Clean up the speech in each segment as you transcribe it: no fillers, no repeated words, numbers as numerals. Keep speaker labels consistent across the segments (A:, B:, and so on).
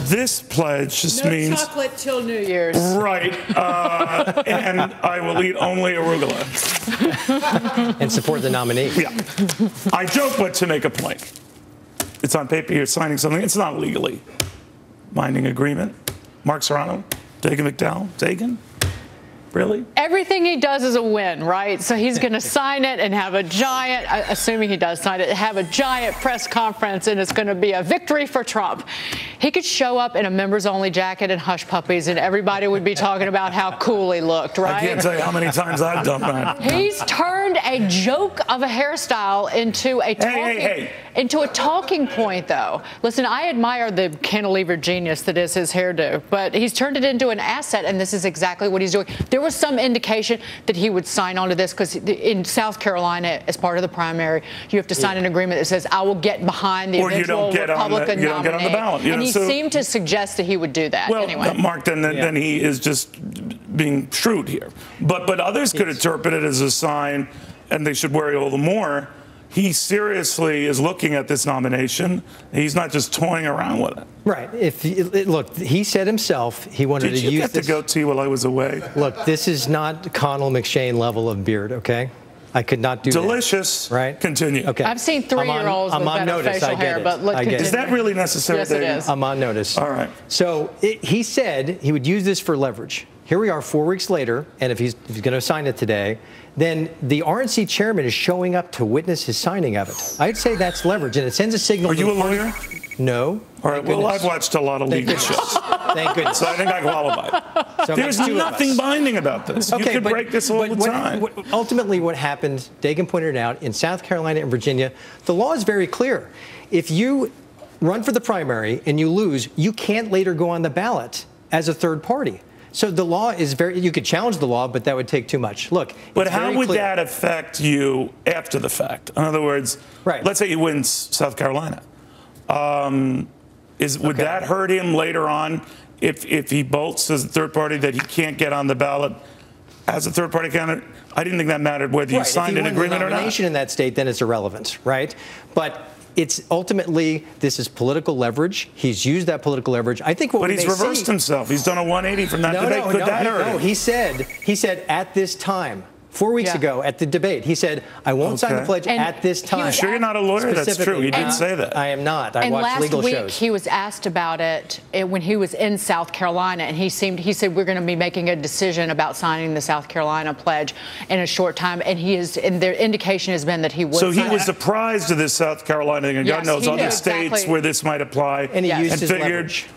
A: This pledge just means...
B: No chocolate till New Year's.
A: Right. And I will eat only arugula.
C: And support the nominee.
A: Yeah. I joke, but to make a point. It's on paper, you're signing something. It's not legally binding agreement. Mark Serrano, Dagan McDowell, Dagan? Really?
B: Everything he does is a win, right? So he's going to sign it and have a giant, assuming he does sign it, have a giant press conference, and it's going to be a victory for Trump. He could show up in a members-only jacket and hush puppies, and everybody would be talking about how cool he looked, right?
A: I can't tell you how many times I've done that.
B: He's turned a joke of a hairstyle into a into a talking point, though. Listen, I admire the cantilever genius that is his hairdo, but he's turned it into an asset, and this is exactly what he's doing. There was some indication that he would sign on to this because in South Carolina, as part of the primary, you have to sign an agreement that says, I will get behind the eventual Republican nominee.
A: You don't get on the ballot.
B: And he seemed to suggest that he would do that.
A: Well,
B: anyway.
A: Mark, then he is just being shrewd here. But others could interpret it as a sign, and they should worry all the more. He seriously is looking at this nomination. He's not just toying around with it.
C: Right. Look, he said himself he wanted to use this.
A: Did you get the goatee while I was away?
C: Look, this is not Connell McShane level of beard, okay? I could not do
A: Delicious.
C: That. Right?
A: Continue.
C: Okay.
B: I've seen 3-year-olds with better facial hair, but let's continue.
A: Is that really necessary?
B: Yes, it is.
C: I'm on notice.
A: All right.
C: So he said he would use this for leverage. Here we are 4 weeks later, and if he's going to sign it today, then the RNC chairman is showing up to witness his signing of it. I'd say that's leverage, and it sends a signal.
A: Are you a lawyer?
C: No.
A: All right. Well, I've watched a lot of legal shows.
C: Thank goodness.
A: So I think I qualify.
C: So
A: there's nothing binding about this.
C: Okay,
A: you could break this all the time.
C: Ultimately, what happened, Dagan pointed it out, in South Carolina and Virginia, the law is very clear. If you run for the primary and you lose, you can't later go on the ballot as a third party. So the law is you could challenge the law, but that would take too much. Look,
A: but how would that affect you after the fact? In other words, let's say he wins South Carolina. Would that hurt him later on if he bolts as a third party that he can't get on the ballot as a third party candidate? I didn't think that mattered whether you signed an agreement or not. If he won the nomination
C: in that state, then it's irrelevant, right? But it's ultimately, this is political leverage. He's used that political leverage. I think
A: But he's reversed himself. He's done a 180 from that debate. Could that hurt him?
C: No, he said at this time. 4 weeks ago at the debate, he said, I won't sign the pledge at this time.
A: You sure you're not a lawyer? That's true. He did say that.
C: I am not. I watch legal shows.
B: And last week, he was asked about it when he was in South Carolina, and he said, we're going to be making a decision about signing the South Carolina pledge in a short time, and their indication has been that he would
A: So he was surprised of this South Carolina thing, and God knows other states where this might apply.
C: And he used his leverage.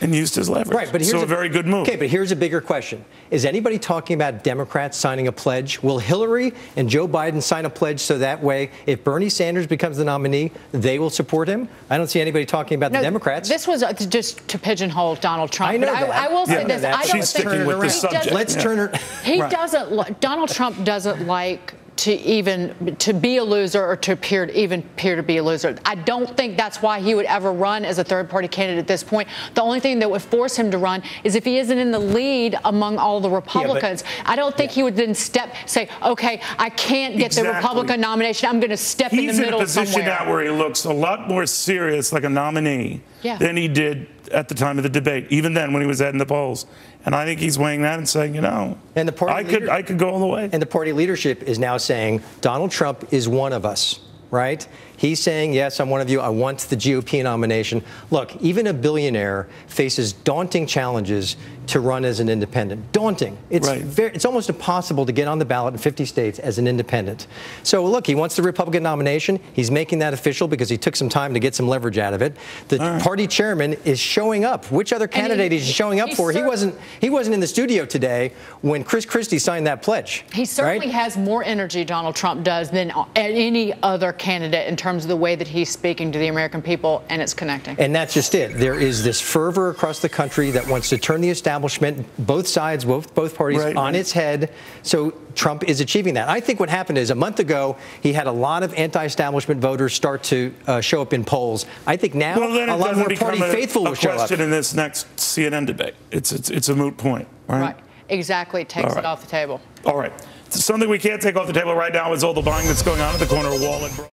A: And used his leverage.
C: Right, but here's
A: a very good move.
C: Okay, but here's a bigger question. Is anybody talking about Democrats signing a pledge? Will Hillary and Joe Biden sign a pledge so that way, if Bernie Sanders becomes the nominee, they will support him? I don't see anybody talking about the Democrats.
B: This was just to pigeonhole Donald Trump.
C: I know that.
B: I will say this. I don't
A: She's sticking with this subject.
C: Let's turn her.
B: Donald Trump doesn't like to be a loser or to appear to be a loser. I don't think that's why he would ever run as a third-party candidate at this point. The only thing that would force him to run is if he isn't in the lead among all the Republicans. I don't think he would then say, okay, I can't get the Republican nomination. I'm going to step in the middle somewhere.
A: He's in a position now where he looks a lot more serious like a nominee than he did at the time of the debate, even then when he was in the polls. And I think he's weighing that and saying, and the party I could go all the way.
C: And the party leadership is now saying Donald Trump is one of us, right? He's saying, yes, I'm one of you. I want the GOP nomination. Look, even a billionaire faces daunting challenges to run as an independent. Daunting. It's almost impossible to get on the ballot in 50 states as an independent. So, look, he wants the Republican nomination. He's making that official because he took some time to get some leverage out of it. The party chairman is showing up. Which other candidate is he showing up for? He wasn't in the studio today when Chris Christie signed that pledge.
B: He certainly has more energy, Donald Trump does, than any other candidate in terms of the way that he's speaking to the American people, and it's connecting.
C: And that's just it. There is this fervor across the country that wants to turn the establishment, both sides, both parties, on its head. So Trump is achieving that. I think what happened is a month ago, he had a lot of anti-establishment voters start to show up in polls. I think now a lot more party faithful will show up.
A: Question in this next CNN debate. It's a moot point, right?
B: Right. Exactly. It takes it off the table.
A: All right. Something we can't take off the table right now is all the buying that's going on at the corner of Wall and